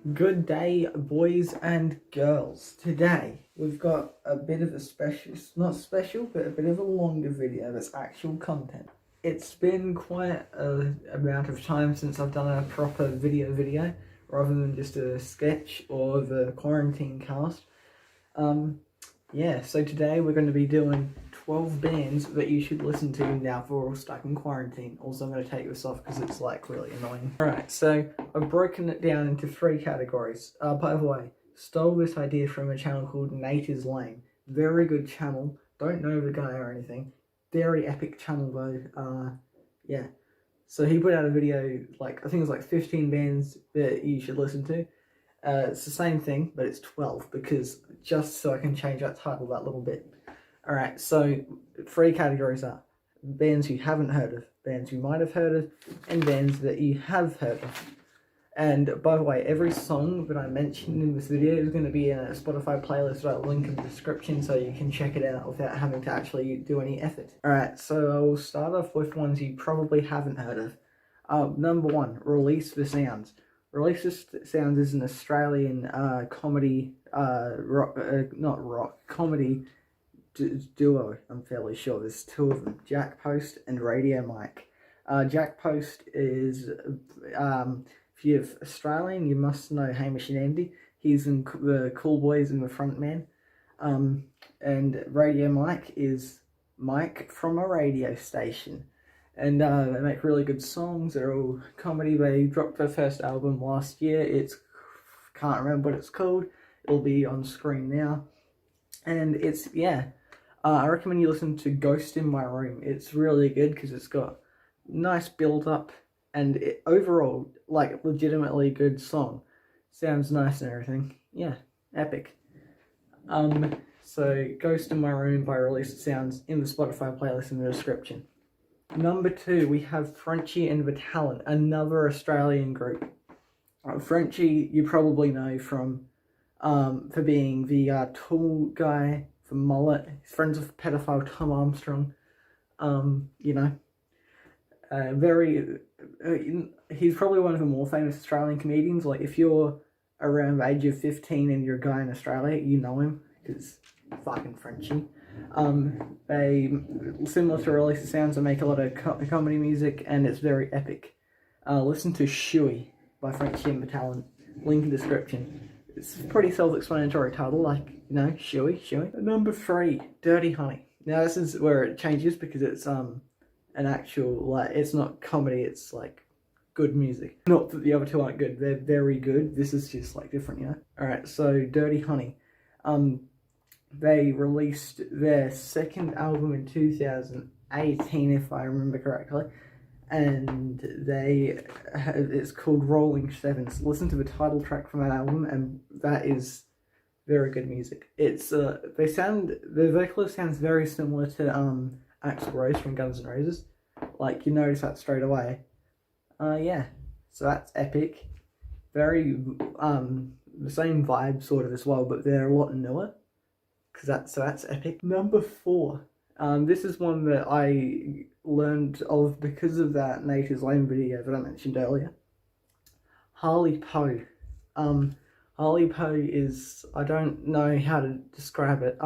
Good day, boys and girls. Today we've got a bit of a special, not special, but a bit of a longer video that's actual content. It's been quite a amount of time since I've done a proper video rather than just a sketch or the quarantine cast. Yeah, so today we're going to be doing 12 bands that you should listen to now if we're all stuck in quarantine. Also, I'm going to take this off because it's like really annoying. Alright, so I've broken it down into 3 categories. By the way, stole this idea from a channel called Nate is Lame. Very good channel. Don't know the guy or anything. Very epic channel though. Yeah. So he put out a video, like, I think it was like 15 bands that you should listen to. It's the same thing, but it's 12 because just so I can change that title that little bit. Alright, so 3 categories are bands you haven't heard of, bands you might have heard of, and bands that you have heard of. And by the way, every song that I mentioned in this video is going to be in a Spotify playlist that I'll link in the description so you can check it out without having to actually do any effort. Alright, so I will start off with ones you probably haven't heard of. Number 1, Release the Sounds. Release the Sounds is an Australian comedy, comedy duo. I'm fairly sure there's 2 of them, Jack Post and Radio Mike. Jack Post is, if you're Australian, you must know Hamish and Andy. He's in the Cool Boys and the Frontman. And Radio Mike is Mike from a radio station. And they make really good songs. They're all comedy. They dropped their first album last year. Can't remember what it's called. It'll be on screen now. And it's, yeah. I recommend you listen to Ghost in My Room. It's really good because it's got nice build up and overall, like, legitimately good song. Sounds nice and everything. Yeah, epic. So Ghost in My Room by Release the Sounds in the Spotify playlist in the description. Number 2, we have Frenchie and the Talent, another Australian group. Frenchie, you probably know from for being the tall guy from Mullet. He's friends with pedophile Tom Armstrong. You know, he's probably one of the more famous Australian comedians. Like, if you're around the age of 15 and you're a guy in Australia, you know him because fucking Frenchie. They, similar to Release the Sounds, they make a lot of comedy music and it's very epic. Listen to Shuey by Frenchie and the Talent, link in description. It's a pretty self-explanatory title, like, you know, Shuey. Number 3, Dirty Honey. Now this is where it changes because it's an actual, like, it's not comedy, it's like good music. Not that the other 2 aren't good, they're very good. This is just like different, you know? Alright, so Dirty Honey. They released their 2nd album in 2018, if I remember correctly, and it's called Rolling Sevens. Listen to the title track from that album, and that is very good music. It's the vocalist sounds very similar to Axl Rose from Guns N' Roses. Like, you notice that straight away. Yeah, so that's epic. Very the same vibe sort of as well, but they're a lot newer. That's epic. Number 4. This is one that I learned of because of that Nate is Lame video that I mentioned earlier. Harley Poe. Harley Poe is, I don't know how to describe it.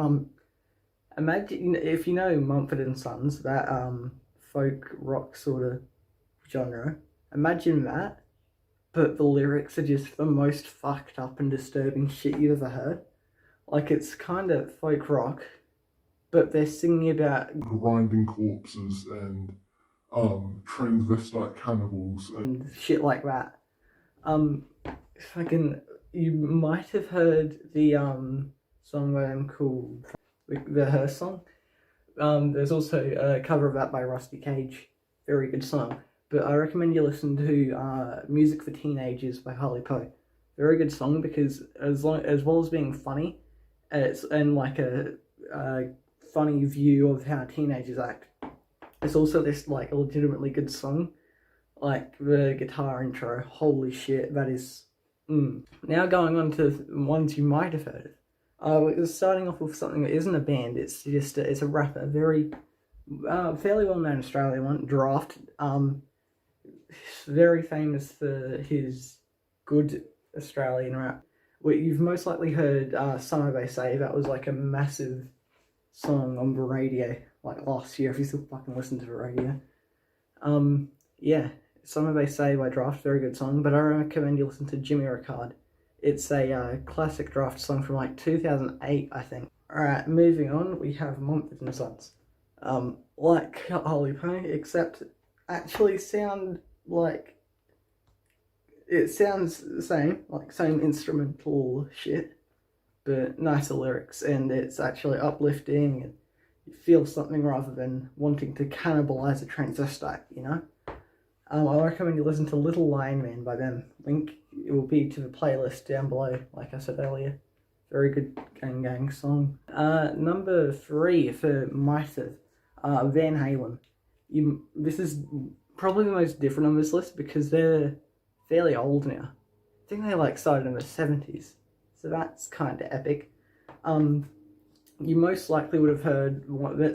Imagine, if you know Mumford & Sons, that folk rock sort of genre. Imagine that, but the lyrics are just the most fucked up and disturbing shit you've ever heard. Like, it's kind of folk rock, but they're singing about grinding corpses and transvestite cannibals and shit like that. You might have heard the song by them called the Her Song. There's also a cover of that by Rusty Cage. Very good song. But I recommend you listen to Music for Teenagers by Harley Poe. Very good song because as well as being funny, and like a funny view of how teenagers act, it's also this like a legitimately good song. Like the guitar intro, holy shit, that is. Now going on to ones you might have heard of. Starting off with something that isn't a band. It's just it's a rapper, very fairly well known Australian one, Draft. Very famous for his good Australian rap. Well, you've most likely heard Summer They Say. That was like a massive song on the radio like last year, if you still fucking listen to the radio. Yeah, Summer They Say by Draft, very good song, but I recommend you listen to Jimmy Ricard. It's a classic Draft song from like 2008, I think. Alright, moving on, we have Mumford & Sons. Like Holy Pony, except actually sound like... It sounds the same, like same instrumental shit, but nicer lyrics, and it's actually uplifting, and you feel something rather than wanting to cannibalize a transvestite, you know? I recommend you listen to Little Lion Man by them. Link it will be to the playlist down below, like I said earlier. Very good gang gang song. Number 3 for Mythic, Van Halen. This is probably the most different on this list because they're fairly old now. I think they like started in the 70s, so that's kind of epic. You most likely would have heard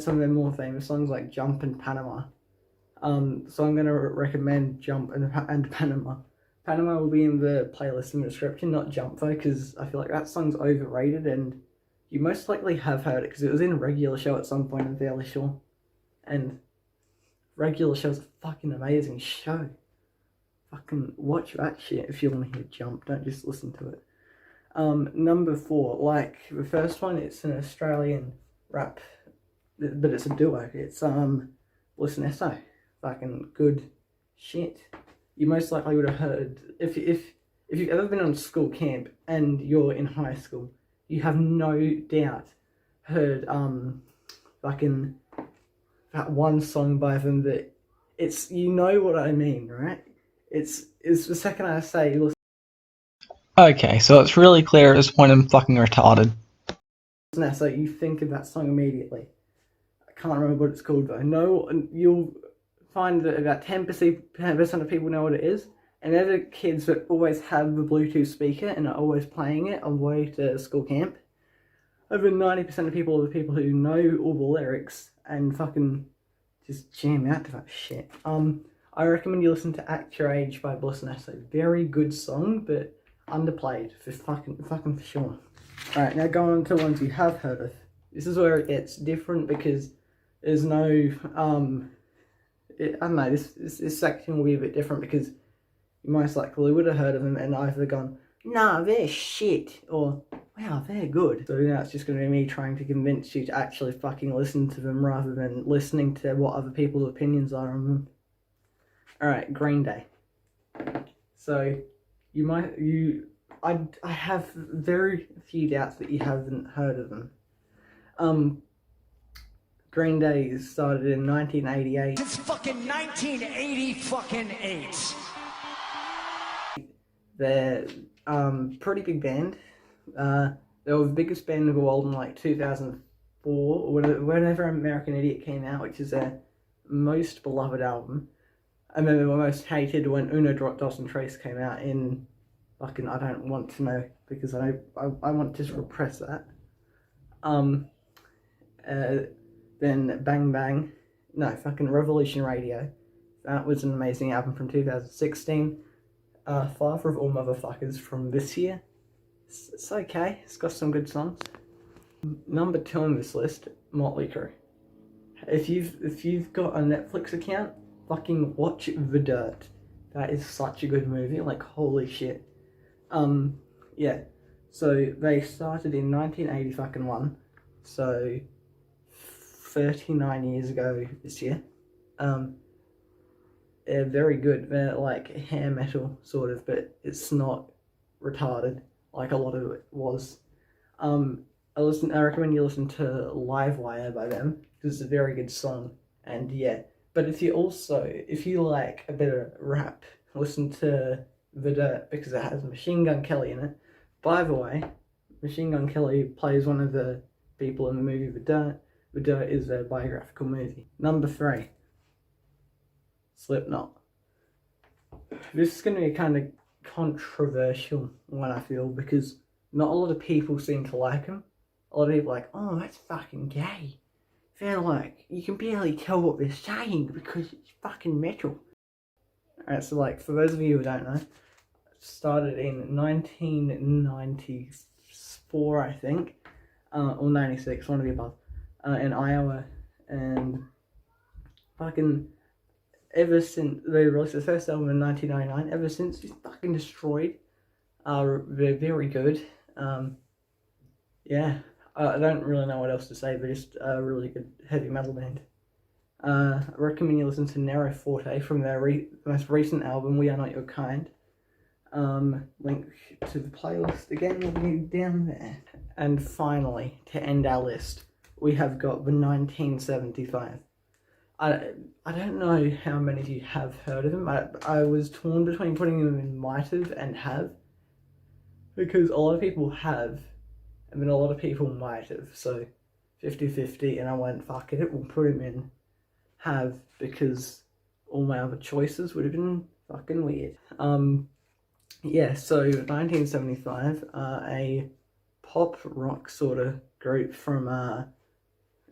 some of their more famous songs like Jump and Panama. So I'm going to recommend Jump and Panama. Panama will be in the playlist in the description, not Jump though, because I feel like that song's overrated, and you most likely have heard it because it was in Regular Show at some point, I'm fairly sure. And Regular Show's a fucking amazing show. Fucking watch that shit if you want to hear Jump, don't just listen to it. Number 4, like the first one, it's an Australian rap, but it's a duo. It's Bliss and Esso. Fucking good shit. You most likely would have heard, if you've ever been on school camp and you're in high school, you have no doubt heard fucking that one song by them that it's, you know what I mean, right? It's the second I say, listen. Okay, so it's really clear at this point I'm fucking retarded. So you think of that song immediately. I can't remember what it's called though. No, you'll find that about 10% of people know what it is, and they're the kids that always have the Bluetooth speaker and are always playing it on the way to school camp. Over 90% of people are the people who know all the lyrics and fucking just jam out to that shit. I recommend you listen to Act Your Age by Bliss and Esso. Very good song, but underplayed for fucking for sure. Alright, now going on to ones you have heard of. This is where it gets different because there's no, I don't know, this section will be a bit different because you most likely would have heard of them and either gone, nah, they're shit, or wow, they're good. So now it's just going to be me trying to convince you to actually fucking listen to them rather than listening to what other people's opinions are on them. Alright, Green Day. So, I have very few doubts that you haven't heard of them. Green Day started in 1988. It's fucking 1988. They're pretty big band. They were the biggest band in the world in like 2004, or whenever American Idiot came out, which is their most beloved album. And then they were most hated when Uno Dos and Tres came out in fucking, I don't want to know, because I want to just repress that. Then Bang Bang, no, fucking Revolution Radio. That was an amazing album from 2016. Father of All Motherfuckers from this year. It's okay, it's got some good songs. Number 2 on this list, Motley Crue. If you've got a Netflix account, fucking watch The Dirt. That is such a good movie, like holy shit. Yeah, so they started in 1981, so 39 years ago this year. They're very good. They're like hair metal sort of, but it's not retarded like a lot of it was. I recommend you listen to Livewire by them because it's a very good song. And yeah, but if you like a bit of rap, listen to The Dirt because it has Machine Gun Kelly in it. By the way, Machine Gun Kelly plays one of the people in the movie The Dirt. The Dirt is a biographical movie. Number 3, Slipknot. This is going to be kind of controversial one, I feel, because not a lot of people seem to like him. A lot of people are like, oh, that's fucking gay. They're like, you can barely tell what they're saying because it's fucking metal. Alright, so like, for those of you who don't know, started in 1994, I think, or 96, one of the above, in Iowa, and fucking ever since they released the first album in 1999, ever since he's fucking destroyed. They're very good. Yeah, I don't really know what else to say, but just a really good heavy metal band. I recommend you listen to Nero Forte from their most recent album, We Are Not Your Kind. Link to the playlist again will be down there. And finally, to end our list, we have got the 1975. I don't know how many of you have heard of them. I was torn between putting them in might have and have, because a lot of people have, and then a lot of people might have, so 50-50, and I went, fuck it, we'll put him in have, because all my other choices would have been fucking weird. Yeah, so 1975, a pop rock sort of group from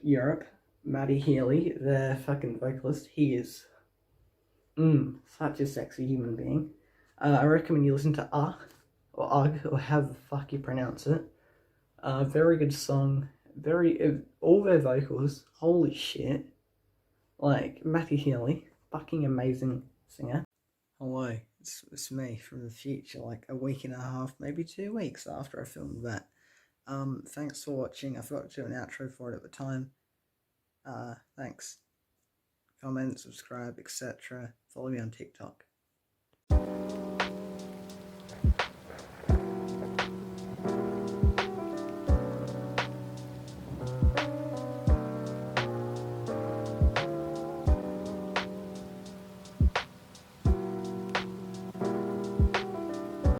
Europe, Matty Healy, their fucking vocalist, he is such a sexy human being. I recommend you listen to or Ugh, or however the fuck you pronounce it. Very good song, all their vocals, holy shit. Like, Matty Healy, fucking amazing singer. Hello, it's me from the future, like a week and a half, maybe 2 weeks after I filmed that. Thanks for watching. I forgot to do an outro for it at the time. Thanks. Comment, subscribe, etc. Follow me on TikTok.